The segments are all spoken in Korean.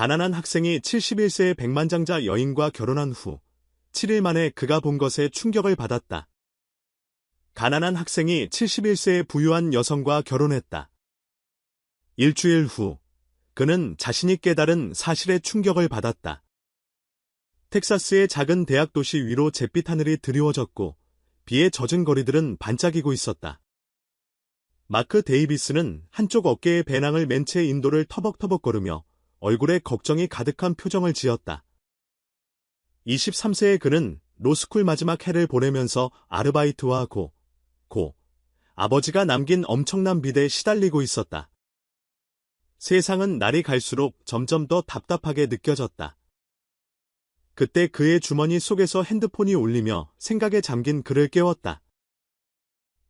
가난한 학생이 71세의 백만장자 여인과 결혼한 후 7일 만에 그가 본 것에 충격을 받았다. 가난한 학생이 71세의 부유한 여성과 결혼했다. 일주일 후 그는 자신이 깨달은 사실에 충격을 받았다. 텍사스의 작은 대학 도시 위로 잿빛 하늘이 드리워졌고 비에 젖은 거리들은 반짝이고 있었다. 마크 데이비스는 한쪽 어깨에 배낭을 맨 채 인도를 터벅터벅 걸으며 얼굴에 걱정이 가득한 표정을 지었다. 23세의 그는 로스쿨 마지막 해를 보내면서 아르바이트와 아버지가 남긴 엄청난 빚에 시달리고 있었다. 세상은 날이 갈수록 점점 더 답답하게 느껴졌다. 그때 그의 주머니 속에서 핸드폰이 울리며 생각에 잠긴 그를 깨웠다.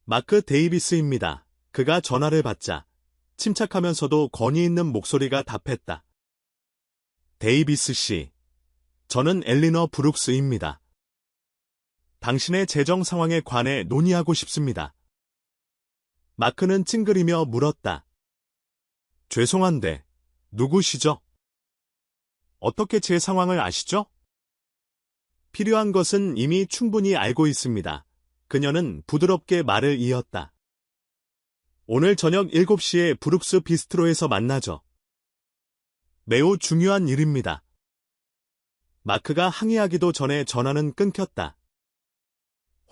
마크 데이비스입니다. 그가 전화를 받자 침착하면서도 권위 있는 목소리가 답했다. 데이비스 씨, 저는 엘리너 브룩스입니다. 당신의 재정 상황에 관해 논의하고 싶습니다. 마크는 찡그리며 물었다. 죄송한데, 누구시죠? 어떻게 제 상황을 아시죠? 필요한 것은 이미 충분히 알고 있습니다. 그녀는 부드럽게 말을 이었다. 오늘 저녁 7시에 브룩스 비스트로에서 만나죠. 매우 중요한 일입니다. 마크가 항의하기도 전에 전화는 끊겼다.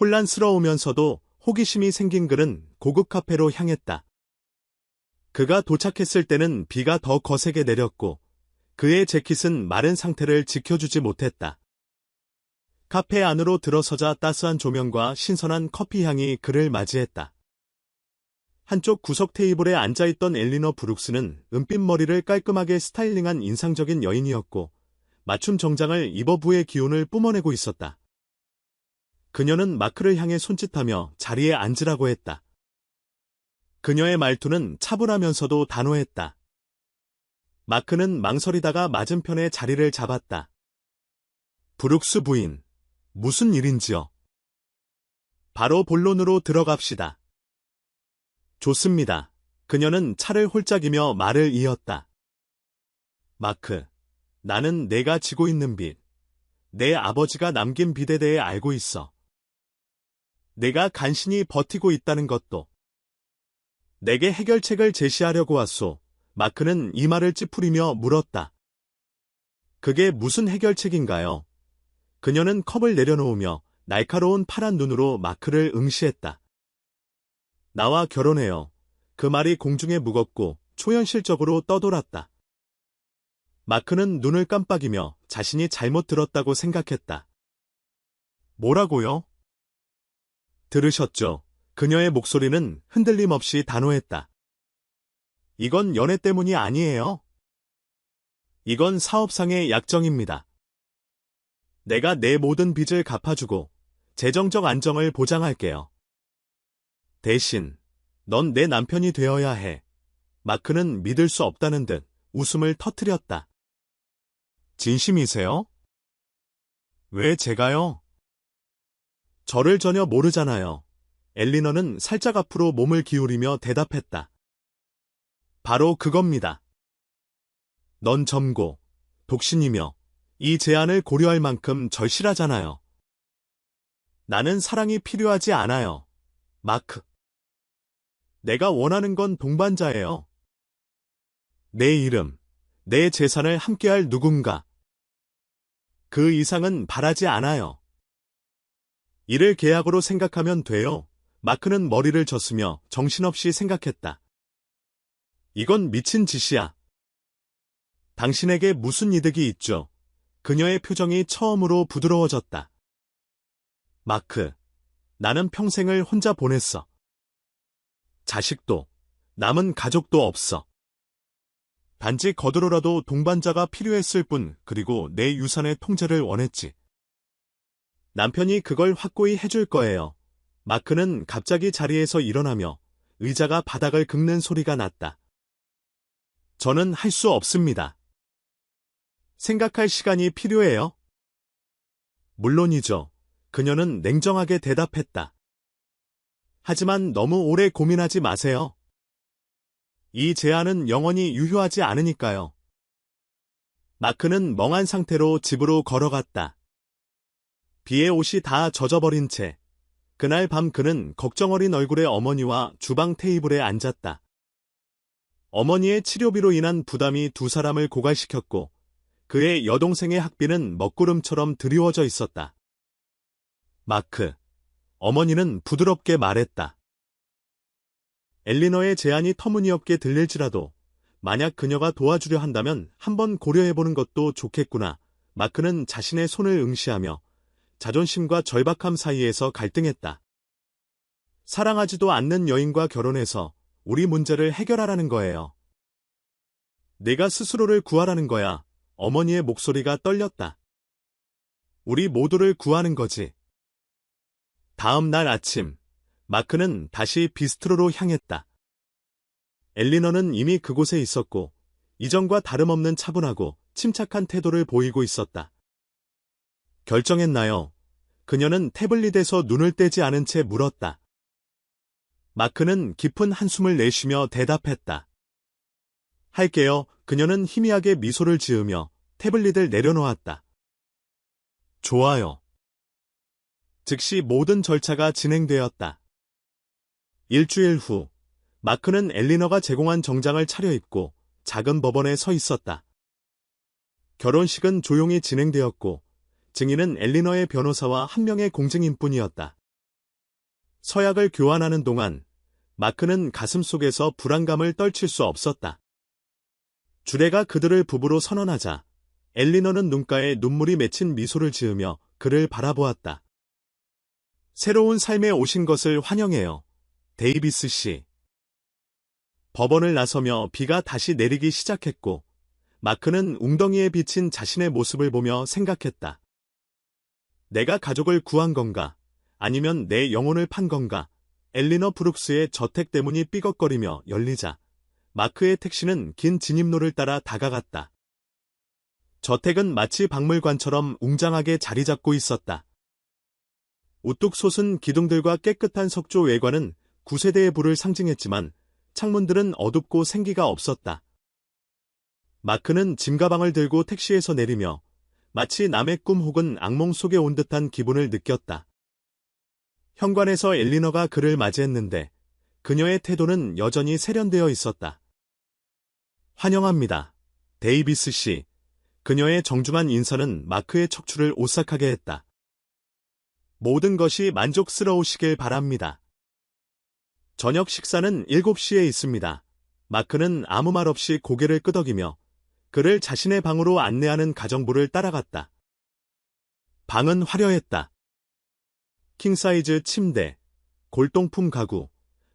혼란스러우면서도 호기심이 생긴 그는 고급 카페로 향했다. 그가 도착했을 때는 비가 더 거세게 내렸고 그의 재킷은 마른 상태를 지켜주지 못했다. 카페 안으로 들어서자 따스한 조명과 신선한 커피 향이 그를 맞이했다. 한쪽 구석 테이블에 앉아있던 엘리너 브룩스는 은빛 머리를 깔끔하게 스타일링한 인상적인 여인이었고 맞춤 정장을 입어 부의 기운을 뿜어내고 있었다. 그녀는 마크를 향해 손짓하며 자리에 앉으라고 했다. 그녀의 말투는 차분하면서도 단호했다. 마크는 망설이다가 맞은편에 자리를 잡았다. 브룩스 부인, 무슨 일인지요? 바로 본론으로 들어갑시다. 좋습니다. 그녀는 차를 홀짝이며 말을 이었다. 마크, 나는 내가 지고 있는 빚, 내 아버지가 남긴 빚에 대해 알고 있어. 내가 간신히 버티고 있다는 것도. 내게 해결책을 제시하려고 왔소. 마크는 이마를 찌푸리며 물었다. 그게 무슨 해결책인가요? 그녀는 컵을 내려놓으며 날카로운 파란 눈으로 마크를 응시했다. 나와 결혼해요. 그 말이 공중에 묵었고 초현실적으로 떠돌았다. 마크는 눈을 깜빡이며 자신이 잘못 들었다고 생각했다. 뭐라고요? 들으셨죠? 그녀의 목소리는 흔들림 없이 단호했다. 이건 연애 때문이 아니에요. 이건 사업상의 약정입니다. 내가 내 모든 빚을 갚아주고 재정적 안정을 보장할게요. 대신 넌 내 남편이 되어야 해. 마크는 믿을 수 없다는 듯 웃음을 터뜨렸다. 진심이세요? 왜 제가요? 저를 전혀 모르잖아요. 엘리너는 살짝 앞으로 몸을 기울이며 대답했다. 바로 그겁니다. 넌 젊고 독신이며 이 제안을 고려할 만큼 절실하잖아요. 나는 사랑이 필요하지 않아요. 마크. 내가 원하는 건 동반자예요. 내 이름, 내 재산을 함께할 누군가. 그 이상은 바라지 않아요. 이를 계약으로 생각하면 돼요. 마크는 머리를 젓으며 정신없이 생각했다. 이건 미친 짓이야. 당신에게 무슨 이득이 있죠? 그녀의 표정이 처음으로 부드러워졌다. 마크, 나는 평생을 혼자 보냈어. 자식도, 남은 가족도 없어. 단지 거들어라도 동반자가 필요했을 뿐, 그리고 내 유산의 통제를 원했지. 남편이 그걸 확고히 해줄 거예요. 마크는 갑자기 자리에서 일어나며 의자가 바닥을 긁는 소리가 났다. 저는 할 수 없습니다. 생각할 시간이 필요해요. 물론이죠. 그녀는 냉정하게 대답했다. 하지만 너무 오래 고민하지 마세요. 이 제안은 영원히 유효하지 않으니까요. 마크는 멍한 상태로 집으로 걸어갔다. 비에 옷이 다 젖어버린 채 그날 밤 그는 걱정 어린 얼굴의 어머니와 주방 테이블에 앉았다. 어머니의 치료비로 인한 부담이 두 사람을 고갈시켰고 그의 여동생의 학비는 먹구름처럼 드리워져 있었다. 마크, 어머니는 부드럽게 말했다. 엘리너의 제안이 터무니없게 들릴지라도 만약 그녀가 도와주려 한다면 한번 고려해보는 것도 좋겠구나. 마크는 자신의 손을 응시하며 자존심과 절박함 사이에서 갈등했다. 사랑하지도 않는 여인과 결혼해서 우리 문제를 해결하라는 거예요. 내가 스스로를 구하라는 거야. 어머니의 목소리가 떨렸다. 우리 모두를 구하는 거지. 다음 날 아침, 마크는 다시 비스트로로 향했다. 엘리너는 이미 그곳에 있었고 이전과 다름없는 차분하고 침착한 태도를 보이고 있었다. 결정했나요? 그녀는 태블릿에서 눈을 떼지 않은 채 물었다. 마크는 깊은 한숨을 내쉬며 대답했다. 할게요. 그녀는 희미하게 미소를 지으며 태블릿을 내려놓았다. 좋아요. 즉시 모든 절차가 진행되었다. 일주일 후, 마크는 엘리너가 제공한 정장을 차려입고 작은 법원에 서 있었다. 결혼식은 조용히 진행되었고 증인은 엘리너의 변호사와 한 명의 공증인뿐이었다. 서약을 교환하는 동안 마크는 가슴속에서 불안감을 떨칠 수 없었다. 주례가 그들을 부부로 선언하자 엘리너는 눈가에 눈물이 맺힌 미소를 지으며 그를 바라보았다. 새로운 삶에 오신 것을 환영해요. 데이비스 씨. 법원을 나서며 비가 다시 내리기 시작했고 마크는 웅덩이에 비친 자신의 모습을 보며 생각했다. 내가 가족을 구한 건가? 아니면 내 영혼을 판 건가? 엘리너 브룩스의 저택 대문이 삐걱거리며 열리자 마크의 택시는 긴 진입로를 따라 다가갔다. 저택은 마치 박물관처럼 웅장하게 자리 잡고 있었다. 우뚝 솟은 기둥들과 깨끗한 석조 외관은 9세대의 부를 상징했지만 창문들은 어둡고 생기가 없었다. 마크는 짐가방을 들고 택시에서 내리며 마치 남의 꿈 혹은 악몽 속에 온 듯한 기분을 느꼈다. 현관에서 엘리너가 그를 맞이했는데 그녀의 태도는 여전히 세련되어 있었다. 환영합니다. 데이비스 씨. 그녀의 정중한 인사는 마크의 척추를 오싹하게 했다. 모든 것이 만족스러우시길 바랍니다. 저녁 식사는 7시에 있습니다. 마크는 아무 말 없이 고개를 끄덕이며 그를 자신의 방으로 안내하는 가정부를 따라갔다. 방은 화려했다. 킹사이즈 침대, 골동품 가구,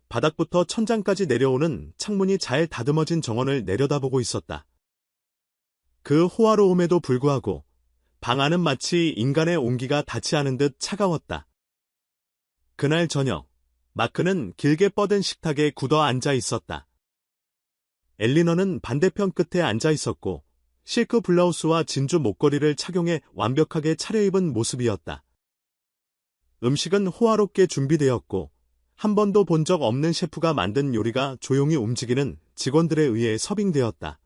바닥부터 천장까지 내려오는 창문이 잘 다듬어진 정원을 내려다보고 있었다. 그 호화로움에도 불구하고 방 안은 마치 인간의 온기가 닿지 않은 듯 차가웠다. 그날 저녁, 마크는 길게 뻗은 식탁에 굳어 앉아 있었다. 엘리너는 반대편 끝에 앉아 있었고 실크 블라우스와 진주 목걸이를 착용해 완벽하게 차려입은 모습이었다. 음식은 호화롭게 준비되었고 한 번도 본 적 없는 셰프가 만든 요리가 조용히 움직이는 직원들에 의해 서빙되었다.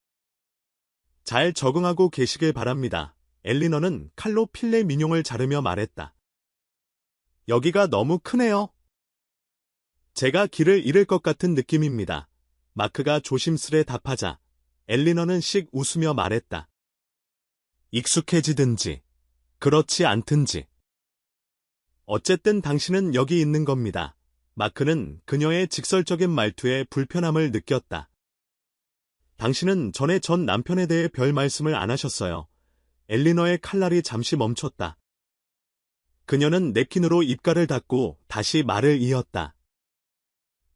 잘 적응하고 계시길 바랍니다. 엘리너는 칼로 필레 민용을 자르며 말했다. 여기가 너무 크네요. 제가 길을 잃을 것 같은 느낌입니다. 마크가 조심스레 답하자 엘리너는 씩 웃으며 말했다. 익숙해지든지 그렇지 않든지. 어쨌든 당신은 여기 있는 겁니다. 마크는 그녀의 직설적인 말투에 불편함을 느꼈다. 당신은 전에 전 남편에 대해 별 말씀을 안 하셨어요. 엘리너의 칼날이 잠시 멈췄다. 그녀는 냅킨으로 입가를 닫고 다시 말을 이었다.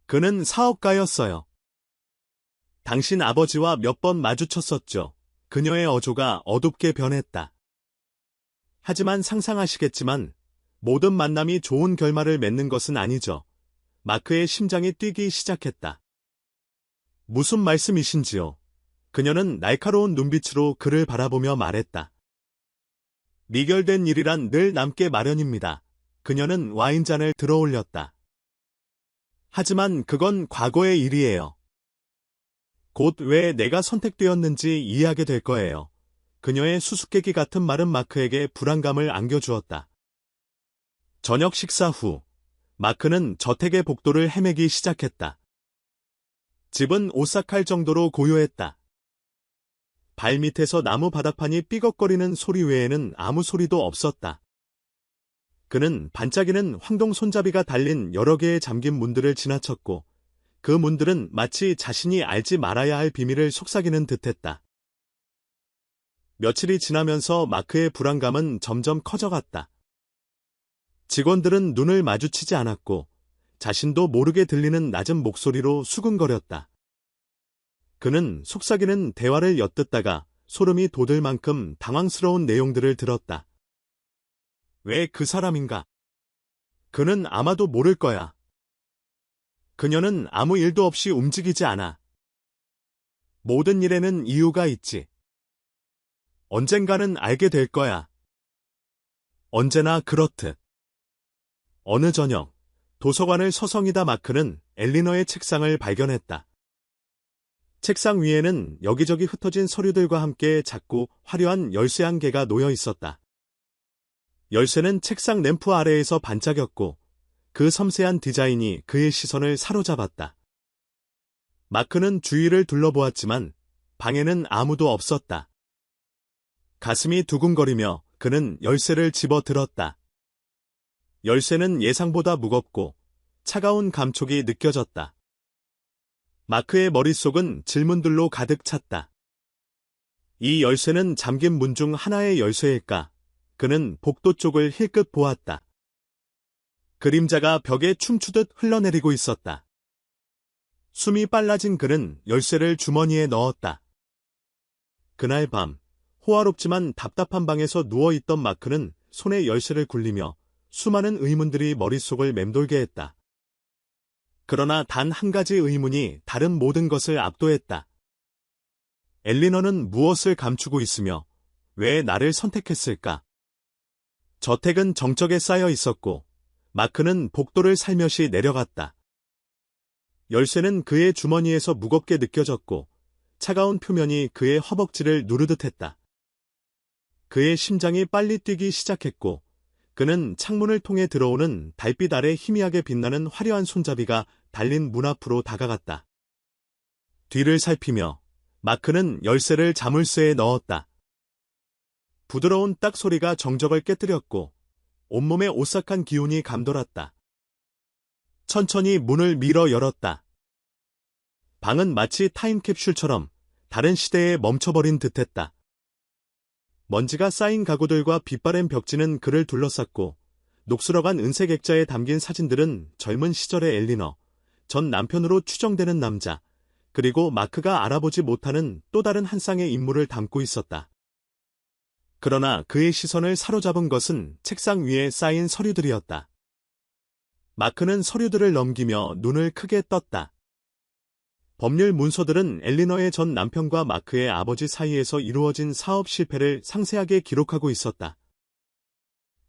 그는 사업가였어요. 당신 아버지와 몇 번 마주쳤었죠. 그녀의 어조가 어둡게 변했다. 하지만 상상하시겠지만 모든 만남이 좋은 결말을 맺는 것은 아니죠. 마크의 심장이 뛰기 시작했다. 무슨 말씀이신지요? 그녀는 날카로운 눈빛으로 그를 바라보며 말했다. 미결된 일이란 늘 남게 마련입니다. 그녀는 와인잔을 들어올렸다. 하지만 그건 과거의 일이에요. 곧 왜 내가 선택되었는지 이해하게 될 거예요. 그녀의 수수께끼 같은 말은 마크에게 불안감을 안겨주었다. 저녁 식사 후, 마크는 저택의 복도를 헤매기 시작했다. 집은 오싹할 정도로 고요했다. 발밑에서 나무 바닥판이 삐걱거리는 소리 외에는 아무 소리도 없었다. 그는 반짝이는 황동 손잡이가 달린 여러 개의 잠긴 문들을 지나쳤고, 그 문들은 마치 자신이 알지 말아야 할 비밀을 속삭이는 듯했다. 며칠이 지나면서 마크의 불안감은 점점 커져갔다. 직원들은 눈을 마주치지 않았고, 자신도 모르게 들리는 낮은 목소리로 수근거렸다. 그는 속삭이는 대화를 엿듣다가 소름이 돋을 만큼 당황스러운 내용들을 들었다. 왜 그 사람인가? 그는 아마도 모를 거야. 그녀는 아무 일도 없이 움직이지 않아. 모든 일에는 이유가 있지. 언젠가는 알게 될 거야. 언제나 그렇듯. 어느 저녁, 도서관을 서성이다 마크는 엘리너의 책상을 발견했다. 책상 위에는 여기저기 흩어진 서류들과 함께 작고 화려한 열쇠 한 개가 놓여 있었다. 열쇠는 책상 램프 아래에서 반짝였고 그 섬세한 디자인이 그의 시선을 사로잡았다. 마크는 주위를 둘러보았지만 방에는 아무도 없었다. 가슴이 두근거리며 그는 열쇠를 집어들었다. 열쇠는 예상보다 무겁고 차가운 감촉이 느껴졌다. 마크의 머릿속은 질문들로 가득 찼다. 이 열쇠는 잠긴 문 중 하나의 열쇠일까? 그는 복도 쪽을 힐끗 보았다. 그림자가 벽에 춤추듯 흘러내리고 있었다. 숨이 빨라진 그는 열쇠를 주머니에 넣었다. 그날 밤, 호화롭지만 답답한 방에서 누워있던 마크는 손에 열쇠를 굴리며 수많은 의문들이 머릿속을 맴돌게 했다. 그러나 단 한 가지 의문이 다른 모든 것을 압도했다. 엘리너는 무엇을 감추고 있으며 왜 나를 선택했을까? 저택은 정적에 쌓여 있었고 마크는 복도를 살며시 내려갔다. 열쇠는 그의 주머니에서 무겁게 느껴졌고 차가운 표면이 그의 허벅지를 누르듯 했다. 그의 심장이 빨리 뛰기 시작했고 그는 창문을 통해 들어오는 달빛 아래 희미하게 빛나는 화려한 손잡이가 달린 문 앞으로 다가갔다. 뒤를 살피며 마크는 열쇠를 자물쇠에 넣었다. 부드러운 딱 소리가 정적을 깨뜨렸고 온몸에 오싹한 기운이 감돌았다. 천천히 문을 밀어 열었다. 방은 마치 타임캡슐처럼 다른 시대에 멈춰버린 듯했다. 먼지가 쌓인 가구들과 빛바랜 벽지는 그를 둘러쌌고 녹슬어간 은색 액자에 담긴 사진들은 젊은 시절의 엘리너, 전 남편으로 추정되는 남자, 그리고 마크가 알아보지 못하는 또 다른 한 쌍의 인물을 담고 있었다. 그러나 그의 시선을 사로잡은 것은 책상 위에 쌓인 서류들이었다. 마크는 서류들을 넘기며 눈을 크게 떴다. 법률 문서들은 엘리너의 전 남편과 마크의 아버지 사이에서 이루어진 사업 실패를 상세하게 기록하고 있었다.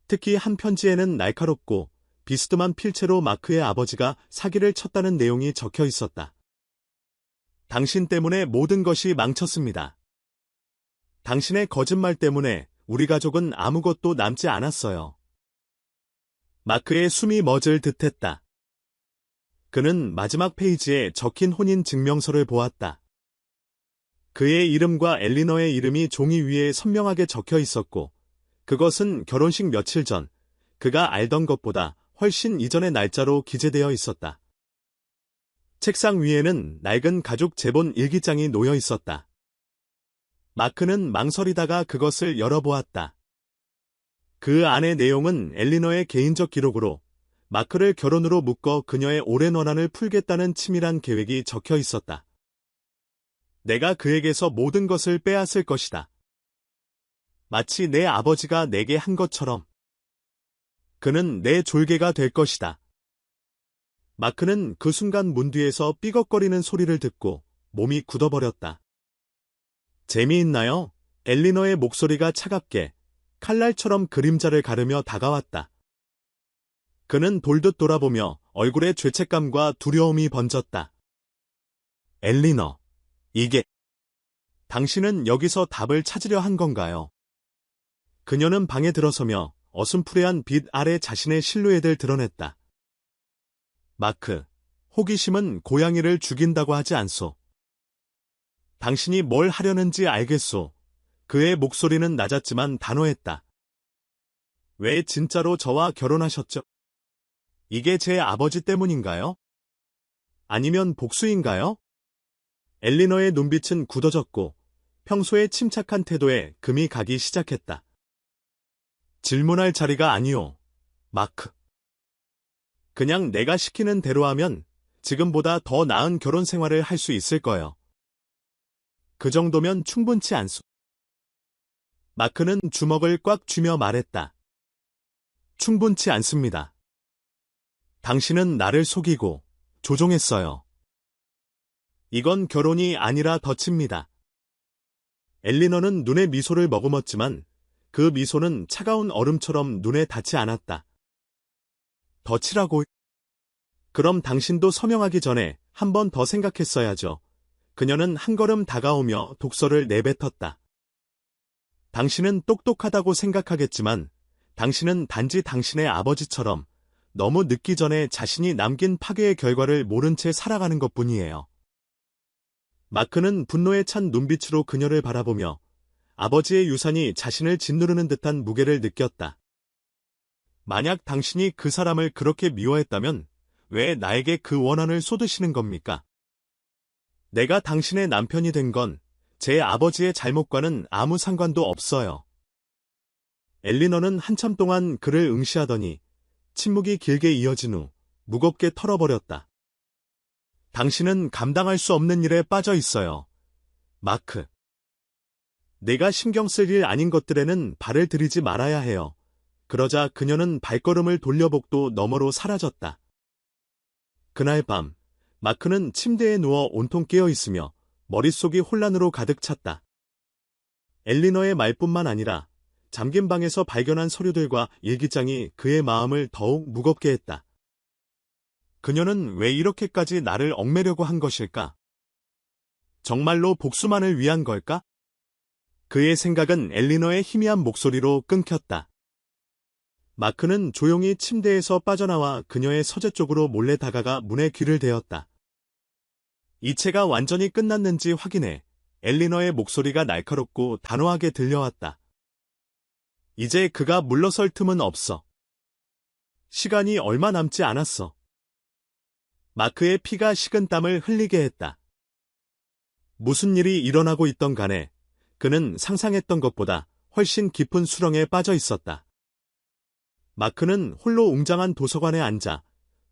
특히 한 편지에는 날카롭고 비스듬한 필체로 마크의 아버지가 사기를 쳤다는 내용이 적혀 있었다. 당신 때문에 모든 것이 망쳤습니다. 당신의 거짓말 때문에 우리 가족은 아무것도 남지 않았어요. 마크의 숨이 멎을 듯했다. 그는 마지막 페이지에 적힌 혼인 증명서를 보았다. 그의 이름과 엘리너의 이름이 종이 위에 선명하게 적혀 있었고 그것은 결혼식 며칠 전 그가 알던 것보다 훨씬 이전의 날짜로 기재되어 있었다. 책상 위에는 낡은 가족 재본 일기장이 놓여 있었다. 마크는 망설이다가 그것을 열어보았다. 그 안의 내용은 엘리너의 개인적 기록으로 마크를 결혼으로 묶어 그녀의 오랜 원한을 풀겠다는 치밀한 계획이 적혀 있었다. 내가 그에게서 모든 것을 빼앗을 것이다. 마치 내 아버지가 내게 한 것처럼. 그는 내 졸개가 될 것이다. 마크는 그 순간 문 뒤에서 삐걱거리는 소리를 듣고 몸이 굳어버렸다. 재미있나요? 엘리너의 목소리가 차갑게 칼날처럼 그림자를 가르며 다가왔다. 그는 돌듯 돌아보며 얼굴에 죄책감과 두려움이 번졌다. 엘리너, 이게 당신은 여기서 답을 찾으려 한 건가요? 그녀는 방에 들어서며 어슴푸레한 빛 아래 자신의 실루엣을 드러냈다. 마크, 호기심은 고양이를 죽인다고 하지 않소. 당신이 뭘 하려는지 알겠소. 그의 목소리는 낮았지만 단호했다. 왜 진짜로 저와 결혼하셨죠? 이게 제 아버지 때문인가요? 아니면 복수인가요? 엘리너의 눈빛은 굳어졌고 평소의 침착한 태도에 금이 가기 시작했다. 질문할 자리가 아니오, 마크. 그냥 내가 시키는 대로 하면 지금보다 더 나은 결혼 생활을 할 수 있을 거요. 그 정도면 충분치 않소. 마크는 주먹을 꽉 쥐며 말했다. 충분치 않습니다. 당신은 나를 속이고 조종했어요. 이건 결혼이 아니라 덫입니다. 엘리너는 눈에 미소를 머금었지만 그 미소는 차가운 얼음처럼 눈에 닿지 않았다. 덫이라고? 그럼 당신도 서명하기 전에 한 번 더 생각했어야죠. 그녀는 한 걸음 다가오며 독서를 내뱉었다. 당신은 똑똑하다고 생각하겠지만 당신은 단지 당신의 아버지처럼 너무 늦기 전에 자신이 남긴 파괴의 결과를 모른 채 살아가는 것뿐이에요. 마크는 분노에 찬 눈빛으로 그녀를 바라보며 아버지의 유산이 자신을 짓누르는 듯한 무게를 느꼈다. 만약 당신이 그 사람을 그렇게 미워했다면 왜 나에게 그 원한을 쏟으시는 겁니까? 내가 당신의 남편이 된 건 제 아버지의 잘못과는 아무 상관도 없어요. 엘리너는 한참 동안 그를 응시하더니 침묵이 길게 이어진 후 무겁게 털어버렸다. 당신은 감당할 수 없는 일에 빠져 있어요, 마크. 내가 신경 쓸 일 아닌 것들에는 발을 들이지 말아야 해요. 그러자 그녀는 발걸음을 돌려복도 너머로 사라졌다. 그날 밤, 마크는 침대에 누워 온통 깨어 있으며 머릿속이 혼란으로 가득 찼다. 엘리너의 말뿐만 아니라 잠긴 방에서 발견한 서류들과 일기장이 그의 마음을 더욱 무겁게 했다. 그녀는 왜 이렇게까지 나를 얽매려고 한 것일까? 정말로 복수만을 위한 걸까? 그의 생각은 엘리너의 희미한 목소리로 끊겼다. 마크는 조용히 침대에서 빠져나와 그녀의 서재 쪽으로 몰래 다가가 문에 귀를 대었다. 이체가 완전히 끝났는지 확인해 엘리너의 목소리가 날카롭고 단호하게 들려왔다. 이제 그가 물러설 틈은 없어. 시간이 얼마 남지 않았어. 마크의 피가 식은 땀을 흘리게 했다. 무슨 일이 일어나고 있던 간에 그는 상상했던 것보다 훨씬 깊은 수렁에 빠져 있었다. 마크는 홀로 웅장한 도서관에 앉아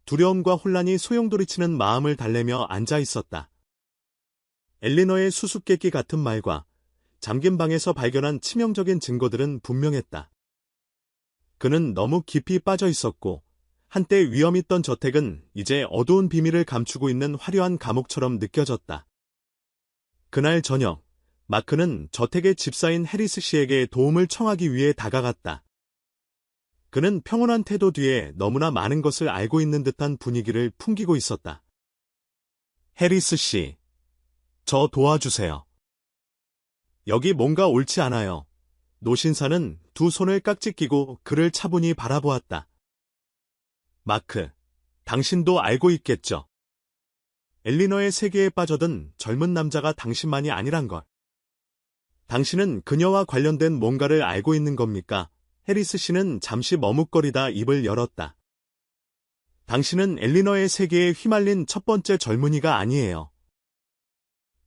두려움과 혼란이 소용돌이치는 마음을 달래며 앉아 있었다. 엘리너의 수수께끼 같은 말과 잠긴 방에서 발견한 치명적인 증거들은 분명했다. 그는 너무 깊이 빠져 있었고 한때 위험 있던 저택은 이제 어두운 비밀을 감추고 있는 화려한 감옥처럼 느껴졌다. 그날 저녁, 마크는 저택의 집사인 해리스 씨에게 도움을 청하기 위해 다가갔다. 그는 평온한 태도 뒤에 너무나 많은 것을 알고 있는 듯한 분위기를 풍기고 있었다. 해리스 씨, 저 도와주세요. 여기 뭔가 옳지 않아요. 노신사는 두 손을 깍지 끼고 그를 차분히 바라보았다. 마크, 당신도 알고 있겠죠? 엘리너의 세계에 빠져든 젊은 남자가 당신만이 아니란 걸. 당신은 그녀와 관련된 뭔가를 알고 있는 겁니까? 해리스 씨는 잠시 머뭇거리다 입을 열었다. 당신은 엘리너의 세계에 휘말린 첫 번째 젊은이가 아니에요.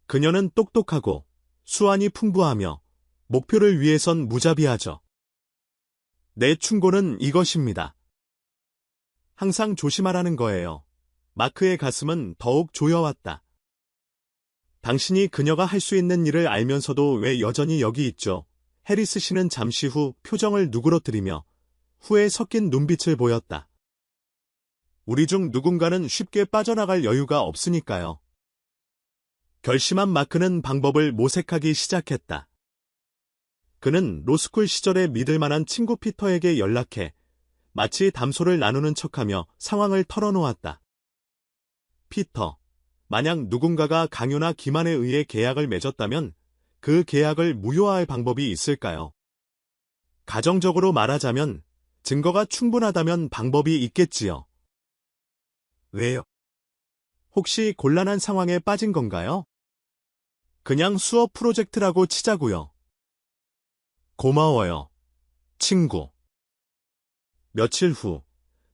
그녀는 똑똑하고 수완이 풍부하며 목표를 위해선 무자비하죠. 내 충고는 이것입니다. 항상 조심하라는 거예요. 마크의 가슴은 더욱 조여왔다. 당신이 그녀가 할 수 있는 일을 알면서도 왜 여전히 여기 있죠? 해리스 씨는 잠시 후 표정을 누그러뜨리며 후에 섞인 눈빛을 보였다. 우리 중 누군가는 쉽게 빠져나갈 여유가 없으니까요. 결심한 마크는 방법을 모색하기 시작했다. 그는 로스쿨 시절에 믿을 만한 친구 피터에게 연락해 마치 담소를 나누는 척하며 상황을 털어놓았다. 피터, 만약 누군가가 강요나 기만에 의해 계약을 맺었다면 그 계약을 무효화할 방법이 있을까요? 가정적으로 말하자면 증거가 충분하다면 방법이 있겠지요. 왜요? 혹시 곤란한 상황에 빠진 건가요? 그냥 수업 프로젝트라고 치자고요. 고마워요, 친구. 며칠 후,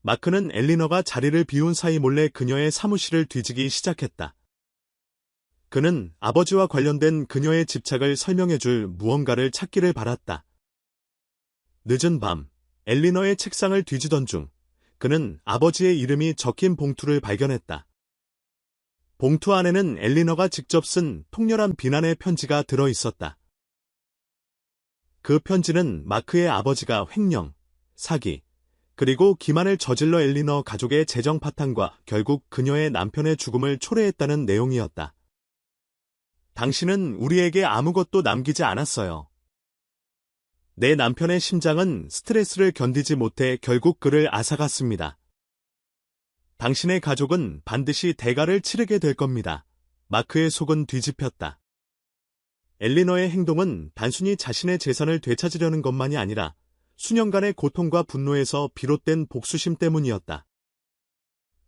마크는 엘리너가 자리를 비운 사이 몰래 그녀의 사무실을 뒤지기 시작했다. 그는 아버지와 관련된 그녀의 집착을 설명해줄 무언가를 찾기를 바랐다. 늦은 밤, 엘리너의 책상을 뒤지던 중, 그는 아버지의 이름이 적힌 봉투를 발견했다. 봉투 안에는 엘리너가 직접 쓴 통렬한 비난의 편지가 들어 있었다. 그 편지는 마크의 아버지가 횡령, 사기, 그리고 기만을 저질러 엘리너 가족의 재정 파탄과 결국 그녀의 남편의 죽음을 초래했다는 내용이었다. 당신은 우리에게 아무것도 남기지 않았어요. 내 남편의 심장은 스트레스를 견디지 못해 결국 그를 앗아갔습니다. 당신의 가족은 반드시 대가를 치르게 될 겁니다. 마크의 속은 뒤집혔다. 엘리너의 행동은 단순히 자신의 재산을 되찾으려는 것만이 아니라 수년간의 고통과 분노에서 비롯된 복수심 때문이었다.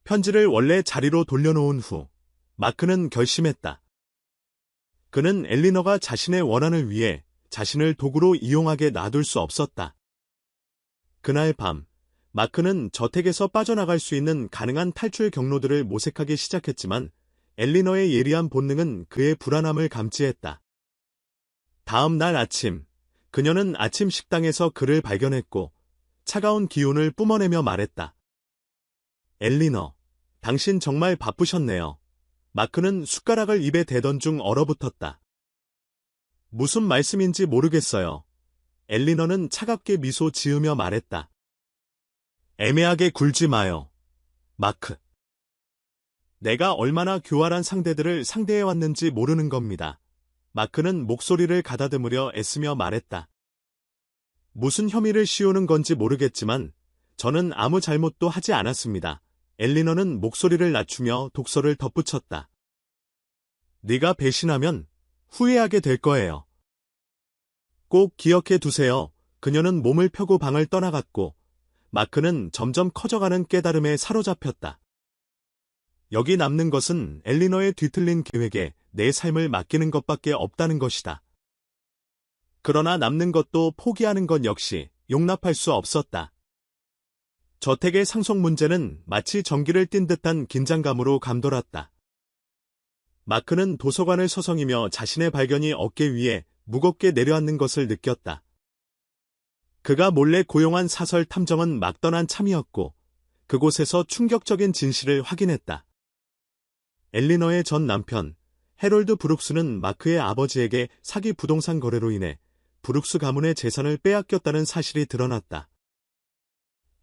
편지를 원래 자리로 돌려놓은 후 마크는 결심했다. 그는 엘리너가 자신의 원한을 위해 자신을 도구로 이용하게 놔둘 수 없었다. 그날 밤, 마크는 저택에서 빠져나갈 수 있는 가능한 탈출 경로들을 모색하기 시작했지만 엘리너의 예리한 본능은 그의 불안함을 감지했다. 다음 날 아침, 그녀는 아침 식당에서 그를 발견했고 차가운 기운을 뿜어내며 말했다. 엘리너, 당신 정말 바쁘셨네요. 마크는 숟가락을 입에 대던 중 얼어붙었다. 무슨 말씀인지 모르겠어요. 엘리너는 차갑게 미소 지으며 말했다. 애매하게 굴지 마요, 마크. 내가 얼마나 교활한 상대들을 상대해왔는지 모르는 겁니다. 마크는 목소리를 가다듬으려 애쓰며 말했다. 무슨 혐의를 씌우는 건지 모르겠지만 저는 아무 잘못도 하지 않았습니다. 엘리너는 목소리를 낮추며 독서를 덧붙였다. 네가 배신하면 후회하게 될 거예요. 꼭 기억해 두세요. 그녀는 몸을 펴고 방을 떠나갔고 마크는 점점 커져가는 깨달음에 사로잡혔다. 여기 남는 것은 엘리너의 뒤틀린 계획에 내 삶을 맡기는 것밖에 없다는 것이다. 그러나 남는 것도 포기하는 것 역시 용납할 수 없었다. 저택의 상속 문제는 마치 전기를 띈 듯한 긴장감으로 감돌았다. 마크는 도서관을 서성이며 자신의 발견이 어깨 위에 무겁게 내려앉는 것을 느꼈다. 그가 몰래 고용한 사설 탐정은 막 떠난 참이었고 그곳에서 충격적인 진실을 확인했다. 엘리너의 전 남편, 해롤드 브룩스는 마크의 아버지에게 사기 부동산 거래로 인해 브룩스 가문의 재산을 빼앗겼다는 사실이 드러났다.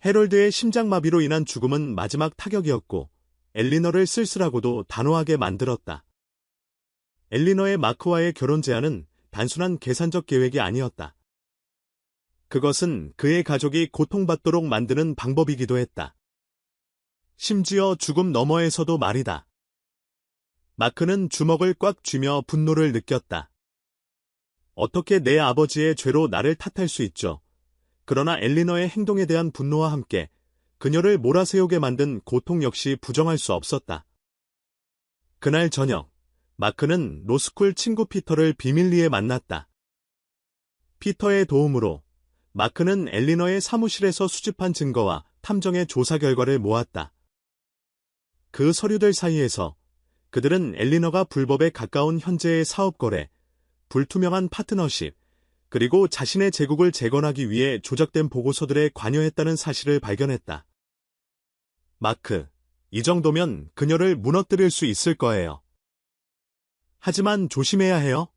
해롤드의 심장마비로 인한 죽음은 마지막 타격이었고 엘리너를 쓸쓸하고도 단호하게 만들었다. 엘리너의 마크와의 결혼 제안은 단순한 계산적 계획이 아니었다. 그것은 그의 가족이 고통받도록 만드는 방법이기도 했다. 심지어 죽음 너머에서도 말이다. 마크는 주먹을 꽉 쥐며 분노를 느꼈다. 어떻게 내 아버지의 죄로 나를 탓할 수 있죠? 그러나 엘리너의 행동에 대한 분노와 함께 그녀를 몰아세우게 만든 고통 역시 부정할 수 없었다. 그날 저녁, 마크는 로스쿨 친구 피터를 비밀리에 만났다. 피터의 도움으로 마크는 엘리너의 사무실에서 수집한 증거와 탐정의 조사 결과를 모았다. 그 서류들 사이에서 그들은 엘리너가 불법에 가까운 현재의 사업 거래, 불투명한 파트너십, 그리고 자신의 제국을 재건하기 위해 조작된 보고서들에 관여했다는 사실을 발견했다. 마크, 이 정도면 그녀를 무너뜨릴 수 있을 거예요. 하지만 조심해야 해요.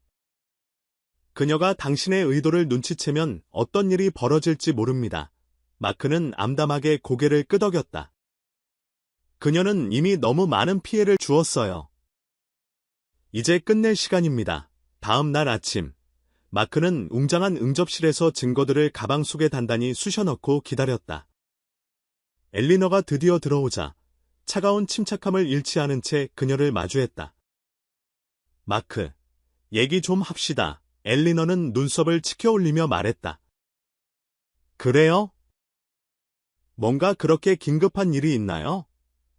그녀가 당신의 의도를 눈치채면 어떤 일이 벌어질지 모릅니다. 마크는 암담하게 고개를 끄덕였다. 그녀는 이미 너무 많은 피해를 주었어요. 이제 끝낼 시간입니다. 다음 날 아침, 마크는 웅장한 응접실에서 증거들을 가방 속에 단단히 쑤셔넣고 기다렸다. 엘리너가 드디어 들어오자 차가운 침착함을 잃지 않은 채 그녀를 마주했다. 마크, 얘기 좀 합시다. 엘리너는 눈썹을 치켜 올리며 말했다. 그래요? 뭔가 그렇게 긴급한 일이 있나요?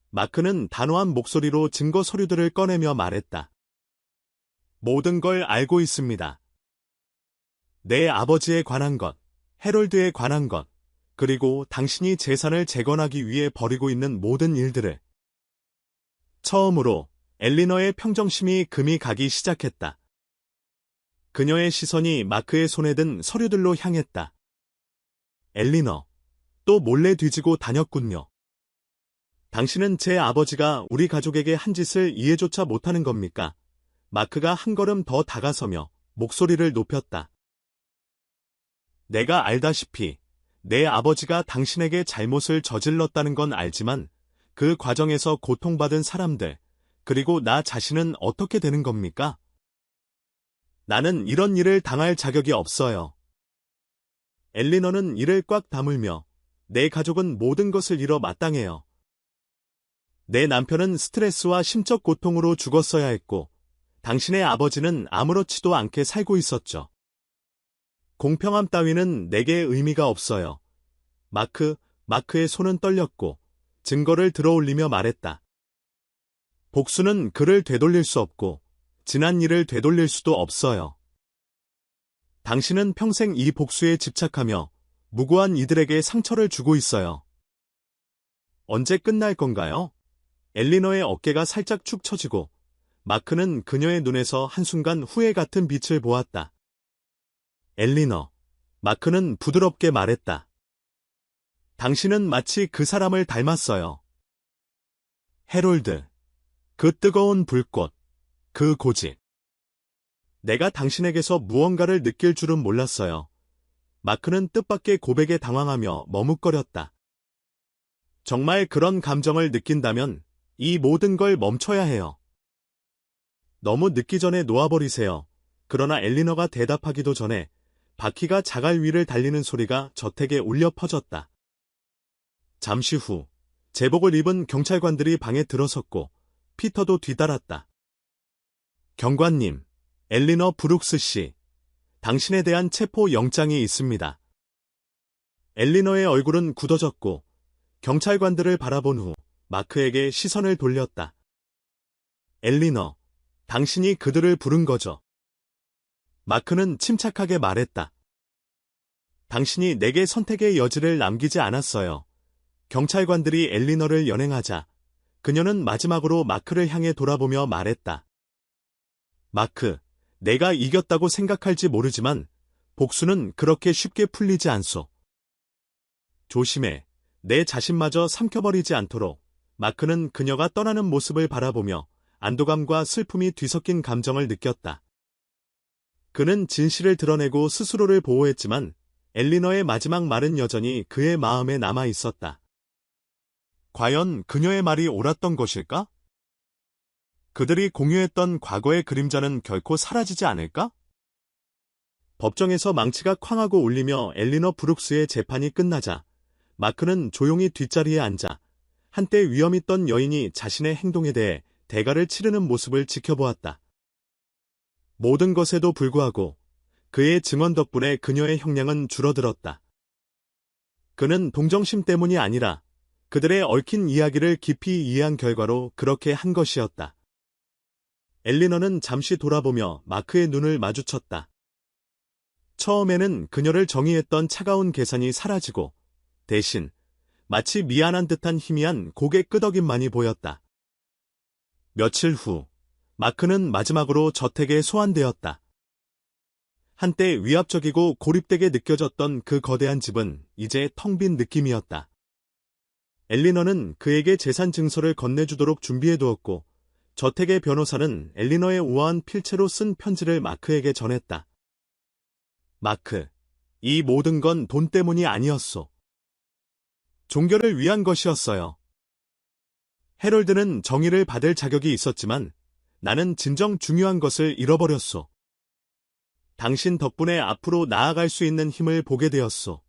마크는 단호한 목소리로 증거 서류들을 꺼내며 말했다. 모든 걸 알고 있습니다. 내 아버지에 관한 것, 해롤드에 관한 것, 그리고 당신이 재산을 재건하기 위해 벌이고 있는 모든 일들을. 처음으로 엘리너의 평정심이 금이 가기 시작했다. 그녀의 시선이 마크의 손에 든 서류들로 향했다. 엘리너, 또 몰래 뒤지고 다녔군요. 당신은 제 아버지가 우리 가족에게 한 짓을 이해조차 못하는 겁니까? 마크가 한 걸음 더 다가서며 목소리를 높였다. 내가 알다시피 내 아버지가 당신에게 잘못을 저질렀다는 건 알지만 그 과정에서 고통받은 사람들, 그리고 나 자신은 어떻게 되는 겁니까? 나는 이런 일을 당할 자격이 없어요. 엘리너는 이를 꽉 다물며 내 가족은 모든 것을 잃어 마땅해요. 내 남편은 스트레스와 심적 고통으로 죽었어야 했고 당신의 아버지는 아무렇지도 않게 살고 있었죠. 공평함 따위는 내게 의미가 없어요. 마크의 손은 떨렸고 증거를 들어올리며 말했다. 복수는 그를 되돌릴 수 없고 지난 일을 되돌릴 수도 없어요. 당신은 평생 이 복수에 집착하며 무고한 이들에게 상처를 주고 있어요. 언제 끝날 건가요? 엘리너의 어깨가 살짝 축 처지고 마크는 그녀의 눈에서 한순간 후회 같은 빛을 보았다. 엘리너, 마크는 부드럽게 말했다. 당신은 마치 그 사람을 닮았어요. 해롤드, 그 뜨거운 불꽃, 그 고집. 내가 당신에게서 무언가를 느낄 줄은 몰랐어요. 마크는 뜻밖의 고백에 당황하며 머뭇거렸다. 정말 그런 감정을 느낀다면 이 모든 걸 멈춰야 해요. 너무 늦기 전에 놓아버리세요. 그러나 엘리너가 대답하기도 전에 바퀴가 자갈 위를 달리는 소리가 저택에 울려 퍼졌다. 잠시 후 제복을 입은 경찰관들이 방에 들어섰고 피터도 뒤따랐다. 경관님, 엘리너 브룩스 씨, 당신에 대한 체포 영장이 있습니다. 엘리너의 얼굴은 굳어졌고 경찰관들을 바라본 후 마크에게 시선을 돌렸다. 엘리너, 당신이 그들을 부른 거죠? 마크는 침착하게 말했다. 당신이 내게 선택의 여지를 남기지 않았어요. 경찰관들이 엘리너를 연행하자 그녀는 마지막으로 마크를 향해 돌아보며 말했다. 마크, 내가 이겼다고 생각할지 모르지만 복수는 그렇게 쉽게 풀리지 않소. 조심해. 내 자신마저 삼켜버리지 않도록. 마크는 그녀가 떠나는 모습을 바라보며 안도감과 슬픔이 뒤섞인 감정을 느꼈다. 그는 진실을 드러내고 스스로를 보호했지만 엘리너의 마지막 말은 여전히 그의 마음에 남아 있었다. 과연 그녀의 말이 옳았던 것일까? 그들이 공유했던 과거의 그림자는 결코 사라지지 않을까? 법정에서 망치가 쾅하고 울리며 엘리너 브룩스의 재판이 끝나자 마크는 조용히 뒷자리에 앉아 한때 위험했던 여인이 자신의 행동에 대해 대가를 치르는 모습을 지켜보았다. 모든 것에도 불구하고 그의 증언 덕분에 그녀의 형량은 줄어들었다. 그는 동정심 때문이 아니라 그들의 얽힌 이야기를 깊이 이해한 결과로 그렇게 한 것이었다. 엘리너는 잠시 돌아보며 마크의 눈을 마주쳤다. 처음에는 그녀를 정의했던 차가운 계산이 사라지고 대신 마치 미안한 듯한 희미한 고개 끄덕임만이 보였다. 며칠 후 마크는 마지막으로 저택에 소환되었다. 한때 위압적이고 고립되게 느껴졌던 그 거대한 집은 이제 텅 빈 느낌이었다. 엘리너는 그에게 재산 증서를 건네주도록 준비해두었고 저택의 변호사는 엘리너의 우아한 필체로 쓴 편지를 마크에게 전했다. 마크, 이 모든 건 돈 때문이 아니었소. 종교를 위한 것이었어요. 해롤드는 정의를 받을 자격이 있었지만 나는 진정 중요한 것을 잃어버렸소. 당신 덕분에 앞으로 나아갈 수 있는 힘을 보게 되었소.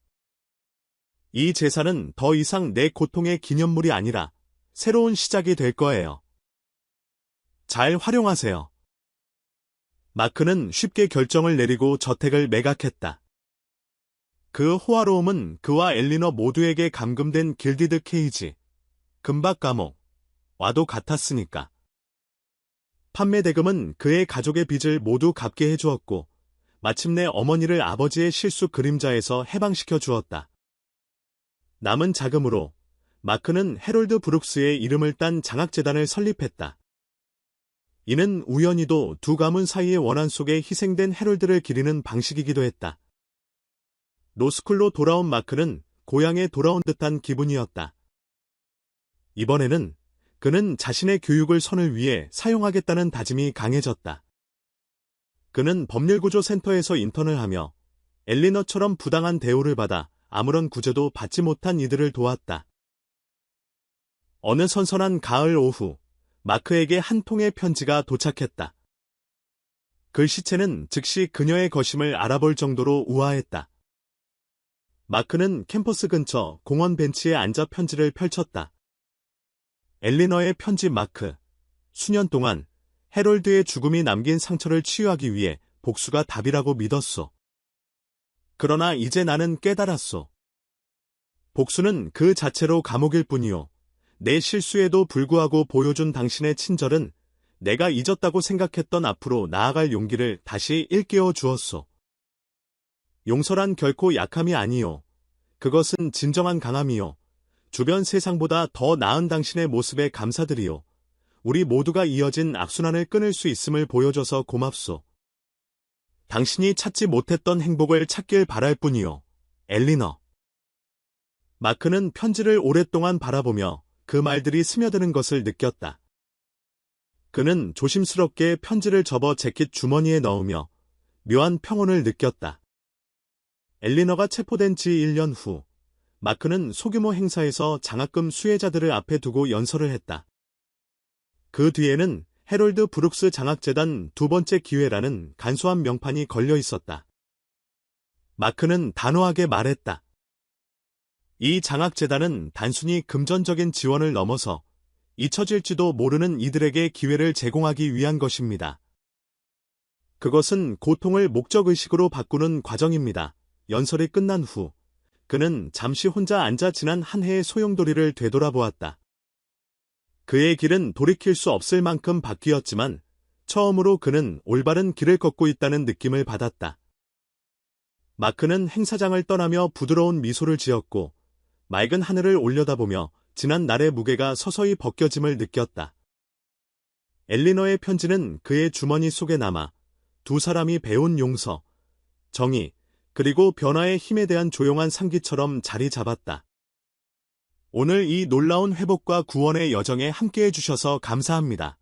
이 제사는 더 이상 내 고통의 기념물이 아니라 새로운 시작이 될 거예요. 잘 활용하세요. 마크는 쉽게 결정을 내리고 저택을 매각했다. 그 호화로움은 그와 엘리너 모두에게 감금된 길디드 케이지, 금박 감옥, 와도 같았으니까. 판매 대금은 그의 가족의 빚을 모두 갚게 해주었고, 마침내 어머니를 아버지의 실수 그림자에서 해방시켜 주었다. 남은 자금으로 마크는 해롤드 브룩스의 이름을 딴 장학재단을 설립했다. 이는 우연히도 두 가문 사이의 원한 속에 희생된 해롤드를 기리는 방식이기도 했다. 로스쿨로 돌아온 마크는 고향에 돌아온 듯한 기분이었다. 이번에는 그는 자신의 교육을 선을 위해 사용하겠다는 다짐이 강해졌다. 그는 법률구조센터에서 인턴을 하며 엘리너처럼 부당한 대우를 받아 아무런 구제도 받지 못한 이들을 도왔다. 어느 선선한 가을 오후, 마크에게 한 통의 편지가 도착했다. 글씨체는 즉시 그녀의 거심을 알아볼 정도로 우아했다. 마크는 캠퍼스 근처 공원 벤치에 앉아 편지를 펼쳤다. 엘리너의 편지 마크. 수년 동안 해롤드의 죽음이 남긴 상처를 치유하기 위해 복수가 답이라고 믿었소. 그러나 이제 나는 깨달았소. 복수는 그 자체로 감옥일 뿐이요. 내 실수에도 불구하고 보여준 당신의 친절은 내가 잊었다고 생각했던 앞으로 나아갈 용기를 다시 일깨워 주었소. 용서란 결코 약함이 아니요. 그것은 진정한 강함이요. 주변 세상보다 더 나은 당신의 모습에 감사드리요. 우리 모두가 이어진 악순환을 끊을 수 있음을 보여줘서 고맙소. 당신이 찾지 못했던 행복을 찾길 바랄 뿐이요. 엘리너. 마크는 편지를 오랫동안 바라보며 그 말들이 스며드는 것을 느꼈다. 그는 조심스럽게 편지를 접어 재킷 주머니에 넣으며 묘한 평온을 느꼈다. 엘리너가 체포된 지 1년 후, 마크는 소규모 행사에서 장학금 수혜자들을 앞에 두고 연설을 했다. 그 뒤에는 해롤드 브룩스 장학재단 두 번째 기회라는 간소한 명판이 걸려 있었다. 마크는 단호하게 말했다. 이 장학재단은 단순히 금전적인 지원을 넘어서 잊혀질지도 모르는 이들에게 기회를 제공하기 위한 것입니다. 그것은 고통을 목적의식으로 바꾸는 과정입니다. 연설이 끝난 후 그는 잠시 혼자 앉아 지난 한 해의 소용돌이를 되돌아보았다. 그의 길은 돌이킬 수 없을 만큼 바뀌었지만 처음으로 그는 올바른 길을 걷고 있다는 느낌을 받았다. 마크는 행사장을 떠나며 부드러운 미소를 지었고 맑은 하늘을 올려다보며 지난 날의 무게가 서서히 벗겨짐을 느꼈다. 엘리너의 편지는 그의 주머니 속에 남아 두 사람이 배운 용서, 정의, 그리고 변화의 힘에 대한 조용한 상기처럼 자리 잡았다. 오늘 이 놀라운 회복과 구원의 여정에 함께해 주셔서 감사합니다.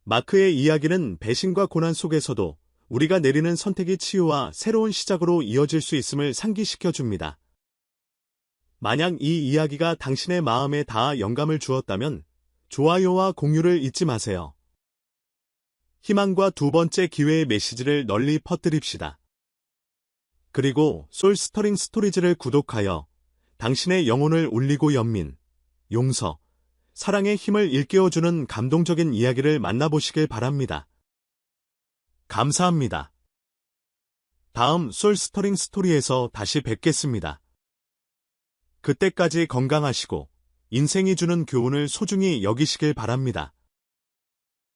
마크의 이야기는 배신과 고난 속에서도 우리가 내리는 선택이 치유와 새로운 시작으로 이어질 수 있음을 상기시켜 줍니다. 만약 이 이야기가 당신의 마음에 닿아 영감을 주었다면 좋아요와 공유를 잊지 마세요. 희망과 두 번째 기회의 메시지를 널리 퍼뜨립시다. 그리고 솔스터링 스토리즈를 구독하여 당신의 영혼을 울리고 연민, 용서, 사랑의 힘을 일깨워주는 감동적인 이야기를 만나보시길 바랍니다. 감사합니다. 다음 솔스터링 스토리에서 다시 뵙겠습니다. 그때까지 건강하시고 인생이 주는 교훈을 소중히 여기시길 바랍니다.